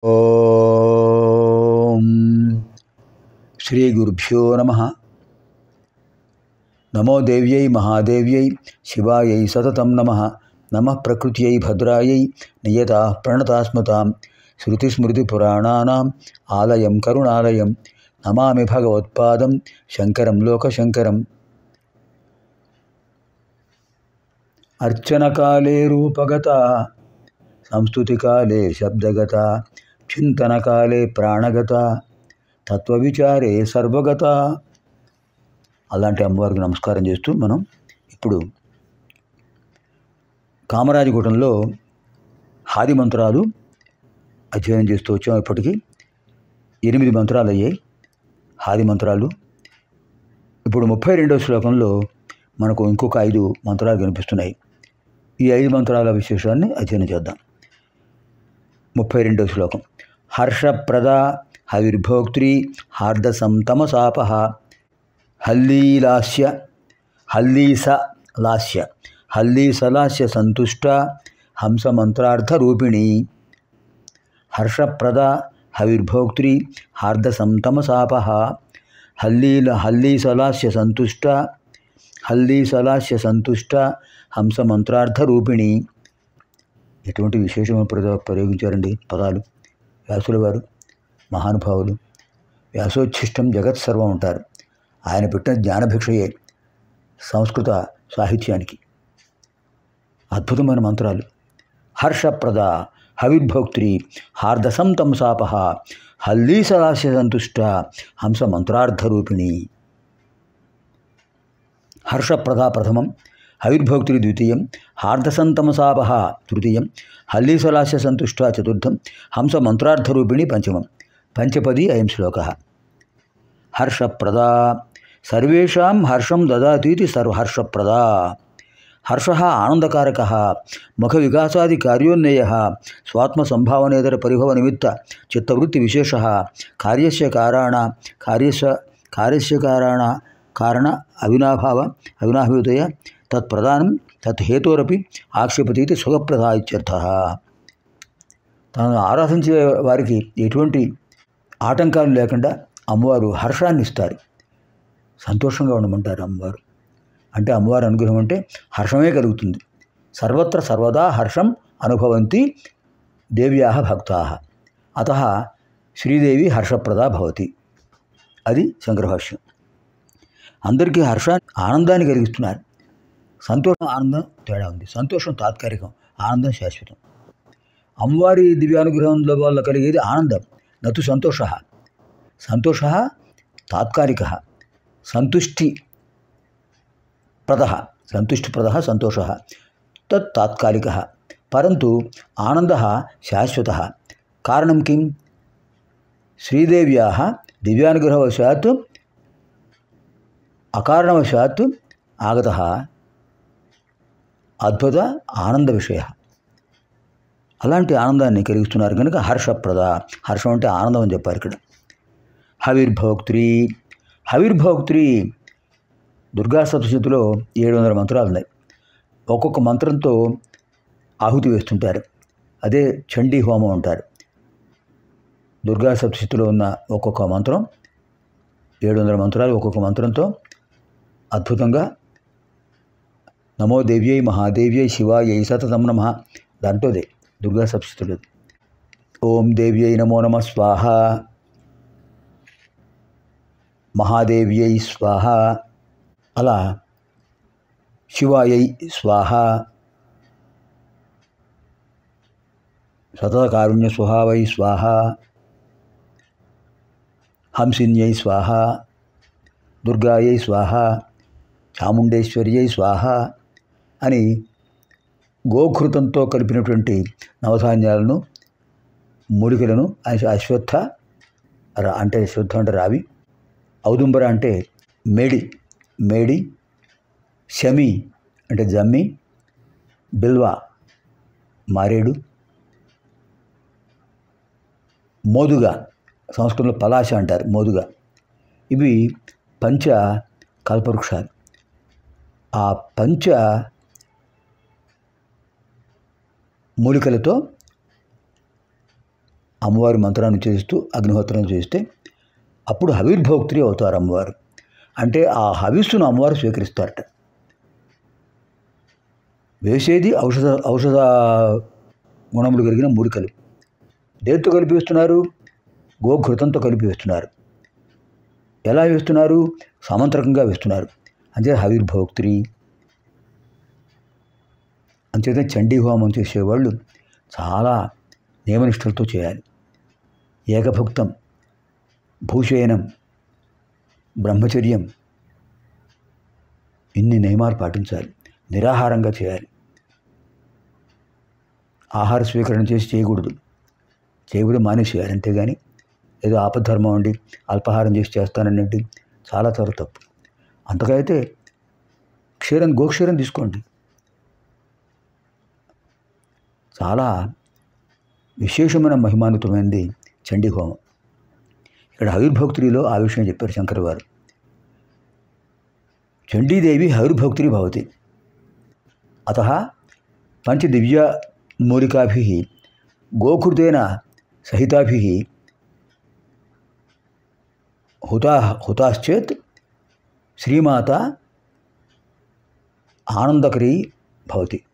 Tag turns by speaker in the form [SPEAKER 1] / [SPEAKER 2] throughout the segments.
[SPEAKER 1] ఓం శ్రీ గురుభ్యో నమః. నమో దేవ్యై మహాదేవ్యై శివాయై సతతం నమః. నమః ప్రకృత్యై భద్రాయై నియతా ప్రణతాస్మతాం. శృతిస్మృతిపురాణానాం ఆలయం కరుణాలయం. నమామి భగవత్పాదం శంకరం లోకశంకరం. అర్చనకాలే రూపగత, సంస్తుతికాలే శబ్దగత, చింతనకాలే ప్రాణగత, తత్వవిచారే సర్వగత. అలాంటి అమ్మవారికి నమస్కారం చేస్తూ మనం ఇప్పుడు కామరాజగుటంలో హాది మంత్రాలు అధ్యయనం చేస్తూ వచ్చాం. ఇప్పటికీ 8 మంత్రాలు అయ్యాయి హాది మంత్రాలు. ఇప్పుడు 32వ శ్లోకంలో మనకు ఇంకొక 5 మంత్రాలు కనిపిస్తున్నాయి. ఈ 5 మంత్రాల విశేషాన్ని అధ్యయనం చేద్దాం. 32వ శ్లోకం. హర్షప్రద హవిర్భోక్త్రీ హార్దసంతమసాపః హల్లీలాస్య హల్లీసలాస్య హల్లీసలాస్య సంతుష్ట హంసమంత్రార్థరూపిణి. హర్షప్రద హవిర్భోక్త్రీ హార్దసంతమసాపః హల్లీసలాస్య సంతుష్ట హల్లీసలాస్య సంతుష్ట హంసమంత్రార్థరూపిణి. ఎటువంటి విశేషమైన ప్రయోగించారండి పదాలు వ్యాసుల వారు. మహానుభావులు. వ్యాసోచ్ఛిష్టం జగత్సర్వం ఉంటారు. ఆయన పెట్టిన జ్ఞానభిక్షయే సంస్కృత సాహిత్యానికి. అద్భుతమైన మంత్రాలు. హర్షప్రద హవిర్భోక్త్రీ హార్దసంతమసాపః హల్లీసలాస్య సంతుష్ట హంసమంత్రార్థరూపిణి. హర్షప్రద ప్రథమం, హవిర్భోక్త్రి ద్వితీయం, హార్దసంతమసాపః తృతీయం, హల్లీసలాస్య సంతుష్ట చతుర్థం, హంసమంత్రార్థరూపిణి పంచమం. పంచపదీ అయం శ్లోకः. హర్షప్రదా సర్వేషాం హర్షం దదాతీతి హర్షప్రదా. హర్షః ఆనందకారకः, ముఖవికాసాది కార్యోన్నేయः, స్వాత్మసంభావనేతర పరిభవ నిమిత్త చిత్తవృత్తి విశేషः, కార్యస్య కారణ అవినాభావితయ తత్ప్రధానం తత్హేతోరపి ఆక్షేపతీతి సుఖప్రదా ఇత్యర్థః. తనను ఆరాధించే వారికి ఎటువంటి ఆటంకాలు లేకుండా అమ్మవారు హర్షాన్ని ఇస్తారు. సంతోషంగా ఉండమంటారు అమ్మవారు. అంటే అమ్మవారి అనుగ్రహం అంటే హర్షమే కలుగుతుంది. సర్వత్ర సర్వదా హర్షం అనుభవంతి దేవ్యాః భక్తాః. అతః శ్రీదేవి హర్షప్రదా భవతి. అది శంకరభాష్యం. అందరికీ ఆనందాన్ని కలిగిస్తున్నారు. సంతోషం ఆనందం తేడా ఉంది. సంతోషం తాత్కాలికం, ఆనందం శాశ్వతం. అమ్మవారి దివ్యానుగ్రహంలో వల్ల కలిగేది ఆనందం, నతు సంతోష. సంతోష తాత్కాలిక, సంతుష్టిప్రద సంతోష తత్ తాత్కాలిక. పరంతు ఆనంద శాశ్వత. కారణం కిం? శ్రీదేవ్యాः దివ్యానుగ్రహవశాత్ అకారణవశాత్ ఆగతः అద్భుత ఆనంద విషయ. అలాంటి ఆనందాన్ని కలిగిస్తున్నారు కనుక హర్షప్రద. హర్షం అంటే ఆనందం అని చెప్పారు ఇక్కడ. హవిర్భోక్త్రీ దుర్గా సప్తశతిలో 700 మంత్రాలు ఉన్నాయి. ఒక్కొక్క మంత్రంతో ఆహుతి వేస్తుంటారు. అదే చండీ హోమం అంటారు. దుర్గా సప్తశతిలో ఉన్న ఒక్కొక్క మంత్రం 700 మంత్రాలు. ఒక్కొక్క మంత్రంతో అద్భుతంగా నమో దేవ్యై మహాదేవ్యై శివాయై సతతం నమః. దాంట్లోదే దుర్గా సప్తశతిలో ఓం దేవ్యై నమో నమః స్వాహ, మహాదేవ్యై స్వాహ, అలా శివాయై స్వాహ, సతతకారుణ్య స్వభావై స్వాహ, హంసిన్యై స్వాహ, దుర్గాయై స్వాహ, చాముండేశ్వర్యై స్వాహ అని గోఘృతంతో కలిపినటువంటి నవధాన్యాలను, మూలికలను, అశ్వత్థ అంటే శ్వత్థ అంటే రావి, ఔదుంబర అంటే మేడి, శమి అంటే జమ్మి, బిల్వ మారేడు, మోదుగ సంస్కృతంలో పలాశ అంటారు మోదుగ. ఇవి పంచ కల్పవృక్షాలు. ఆ పంచ మూలికలతో అమ్మవారి మంత్రాన్ని చేస్తూ అగ్నిహోత్రం చేస్తే అప్పుడు హవిర్భోక్త్రి అవుతారు అమ్మవారు. అంటే ఆ హవిస్సును అమ్మవారు స్వీకరిస్తారట. వేసేది ఔషధ గుణములు కలిగిన మూలికలు. దేంతో కలిపి వేస్తున్నారు? గోఘృతంతో కలిపి వేస్తున్నారు. ఎలా వేస్తున్నారు? సామంత్రకంగా వేస్తున్నారు. అంతే హవిర్భోక్త్రి. అంచేత చండీ హోమం చేసేవాళ్ళు చాలా నియమనిష్టలతో చేయాలి. ఏకభుక్తం, భూషయనం, బ్రహ్మచర్యం, ఇన్ని నియమాలు పాటించాలి. నిరాహారంగా చేయాలి. ఆహార స్వీకరణ చేసి చేయకూడదు మానేసేయాలి. అంతేగాని ఏదో ఆపద్ధర్మం అండి అల్పాహారం చేసి చేస్తానండి చాలా చాలా తప్పు. అంతకైతే గోక్షీరం తీసుకోండి. చాలా విశేషమైన మహిమాన్వితమైనది చండీ హోమం. ఇక్కడ హవిర్భోక్త్రిలో ఆ విషయం చెప్పారు శంకర్ వారు. చండీదేవి హవిర్భోక్త్రి భవతి. అతః పంచదివ్యమూలికాభిः గోకృతేన సహితాభిः హుతాశ్చేత్ శ్రీమాత ఆనందకరీ భవతి,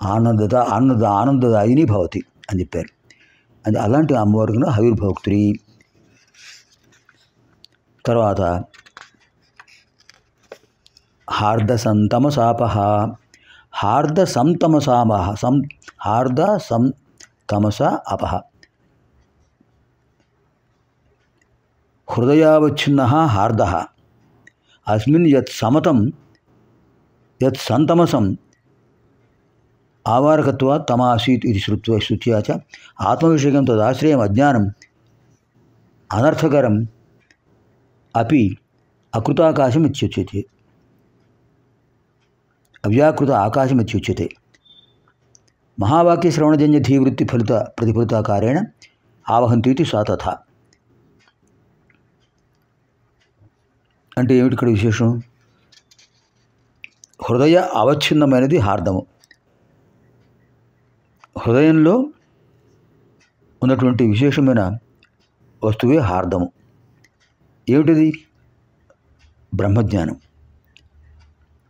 [SPEAKER 1] ఆనందదాయిని భవతి అని చెప్పారు. అది అలాంటి అమ్మవారికి హవిర్భోక్త్రి. తర్వాత హార్దసంతమసాపహ. హార్దసంతమస అపహ. హృదయావచ్ఛిన్నః హార్దః అస్మిన్ యత్ సమతం యత్ సంతమసం ఆవారకత్వాత్ తమాసీత్ ఇది శృత్యా చ ఆత్మవిషయకం తదాశ్రయం అజ్ఞానం అనర్థకరం అపి అకృతాకాశం ఇత్యుచ్యతే, అవ్యాకృత ఆకాశం ఇత్యుచ్యతే. మహావాక్య శ్రవణజన్య ధీవృత్తి ప్రతిఫలితాకారేణ ఆవహంతీతి సా తథా. అంటే ఏమిటి ఇక్కడ విశేషం? హృదయ అవచ్ఛిన్నమైనది హార్దము. హృదయంలో ఉన్నటువంటి విశేషమైన వస్తువే హార్దము. ఏమిటిది? బ్రహ్మజ్ఞానం.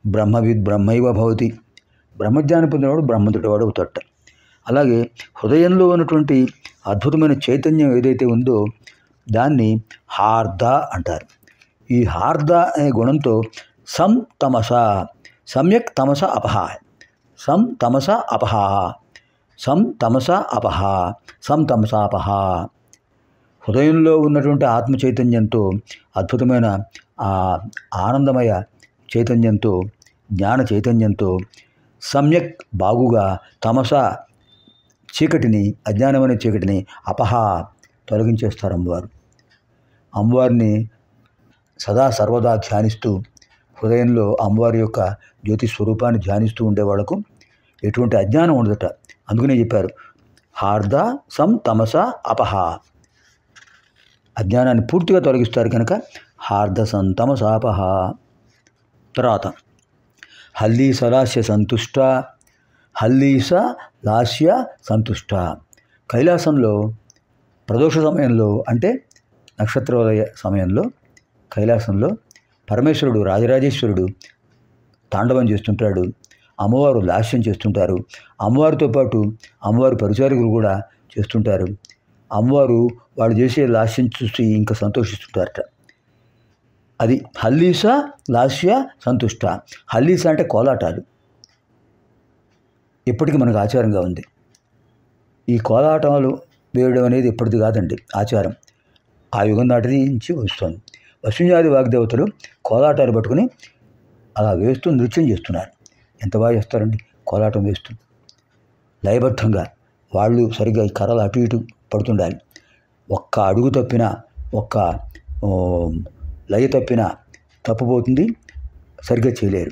[SPEAKER 1] బ్రహ్మవిద్ బ్రహ్మైవ భవతి. బ్రహ్మజ్ఞానం పొందినవాడు బ్రహ్మతుడివాడు అవుతాడట. అలాగే హృదయంలో ఉన్నటువంటి అద్భుతమైన చైతన్యం ఏదైతే ఉందో దాన్ని హార్ద అంటారు. ఈ హార్ద అనే గుణంతో సమ్యక్ తమస అపహ, సంతమసాపహ. హృదయంలో ఉన్నటువంటి ఆత్మ చైతన్యంతో, అద్భుతమైన ఆనందమయ చైతన్యంతో, జ్ఞాన చైతన్యంతో సమ్యక్ బాగుగా తమస చీకటిని, అజ్ఞానమైన చీకటిని అపహ తొలగించేస్తారు అమ్మవారు. అమ్మవారిని సదా సర్వదా ధ్యానిస్తూ హృదయంలో అమ్మవారి యొక్క జ్యోతి స్వరూపాన్ని ధ్యానిస్తూ ఉండే వాళ్ళకు ఎటువంటి అజ్ఞానం ఉండదట. అందుకనే చెప్పారు హార్ద సంతమస అపహ. అజ్ఞానాన్ని పూర్తిగా తొలగిస్తారు కనుక హార్ద సంతమసాపహ. తర్వాత హల్లీస లాస్య సంతుష్ట. కైలాసంలో ప్రదోష సమయంలో అంటే నక్షత్రోదయ సమయంలో కైలాసంలో పరమేశ్వరుడు రాజరాజేశ్వరుడు తాండవం చేస్తుంటాడు. అమ్మవారు లాస్యం చేస్తుంటారు. అమ్మవారితో పాటు అమ్మవారి పరిచారకులు కూడా చేస్తుంటారు. అమ్మవారు వాళ్ళు చేసే లాస్యం చూసి ఇంకా సంతోషిస్తుంటారట. అది హల్లీస లాస్య సంతుష్ట. హల్లీస అంటే కోలాటాలు. ఇప్పటికీ మనకు ఆచారంగా ఉంది. ఈ కోలాటాలు వేయడం అనేది ఇప్పటిది కాదండి, ఆచారం ఆ యుగం నాటి నుంచి వస్తుంది. వసుంజాది వాగ్దేవతలు కోలాటాలు పట్టుకుని అలా వేస్తూ నృత్యం చేస్తున్నారు. ఎంత బాగా చేస్తారండి కోలాటం వేస్తూ. లయబద్ధంగా వాళ్ళు సరిగ్గా ఈ కర్రలు అటు ఇటు పడుతుండాలి. ఒక్క అడుగు తప్పినా, ఒక్క లయ తప్పినా తప్పుపోతుంది, సరిగ్గా చేయలేరు.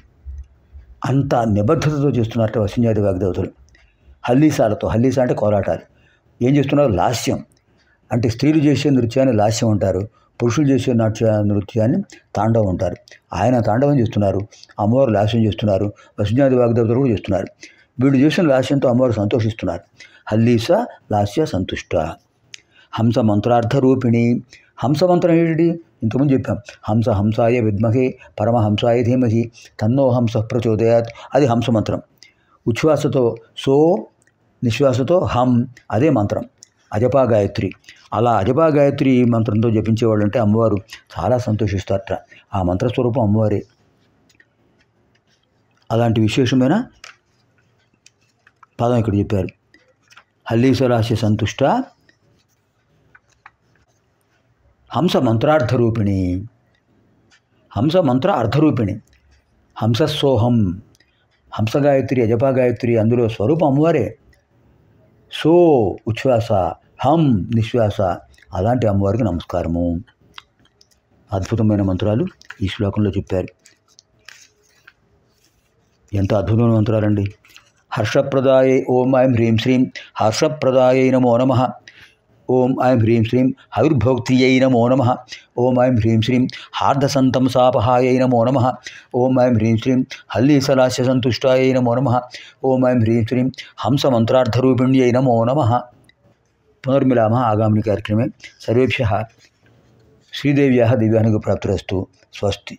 [SPEAKER 1] అంత నిబద్ధతతో చేస్తున్నారట వసుంజాది వాగ్దేవతలు. హల్లీసాలతో, హల్లీస అంటే కోలాటాలు. ఏం చేస్తున్నారు? లాస్యం. అంటే స్త్రీలు చేసే నృత్యాన్ని లాస్యం అంటారు, పురుషులు చేసే నృత్యాన్ని తాండవం అంటారు. ఆయన తాండవం చేస్తున్నారు, అమ్మవారు లాస్యం చేస్తున్నారు, వసుంజాది వాగ్దేవతలు కూడా చేస్తున్నారు. వీళ్ళు చేసిన లాస్యంతో అమ్మవారు సంతోషిస్తున్నారు. హల్లీస లాస్య సంతుష్ట. హంస మంత్రార్థరూపిణి. హంస మంత్రం ఏంటి? ఇంతకుముందు చెప్పాం. హంస హంసాయ విద్మహే పరమహంసాయ ధీమహి తన్నో హంస ప్రచోదయాత్, అది హంస మంత్రం. ఉచ్ఛ్వాసతో సో, నిశ్వాసతో హం, అదే మంత్రం. అజపా గాయత్రి. అలా అజపా గాయత్రి మంత్రంతో జపించేవాళ్ళు అంటే అమ్మవారు చాలా సంతోషిస్తారట. ఆ మంత్రస్వరూపం అమ్మవారే. అలాంటి విశేషమైన పదం ఇక్కడ చెప్పారు. హల్లీసలాస్య సంతుష్ట హంస మంత్రార్థరూపిణి. హంస మంత్ర అర్థరూపిణి. హంసస్సోహం. హంస గాయత్రి, అజపా గాయత్రి, అందులో స్వరూపం అమ్మవారే. సో ఉచ్ఛ్వాస, హం నిశ్వాస. అలాంటి అమ్మవారికి నమస్కారము. అద్భుతమైన మంత్రాలు ఈ శ్లోకంలో చెప్పారు. ఎంత అద్భుతమైన మంత్రాలండి. హర్షప్రదాయే ఓం ఐం హ్రీం శ్రీం హర్షప్రదాయై నమో నమః. ఓం ఐం హ్రీం శ్రీం హవిర్భోక్తియై నమో నమః. ఓం ఐం హ్రీం శ్రీం హార్దసంతంసాపహాయై నమో నమః. ఓం ఐం హ్రీం శ్రీం హల్లీసలాస్య సంతుష్టాయై నమో నమః. ఓం ఐం హ్రీం శ్రీం హంసమంత్రార్థరూపిణ్యై నమో నమః. పునర్మిలామः ఆగామిని కార్యక్రమే. సర్వేభ్యः శ్రీదేవ్యాः దివ్యానుగ్రహప్రాప్తిరస్తు. స్వస్తి.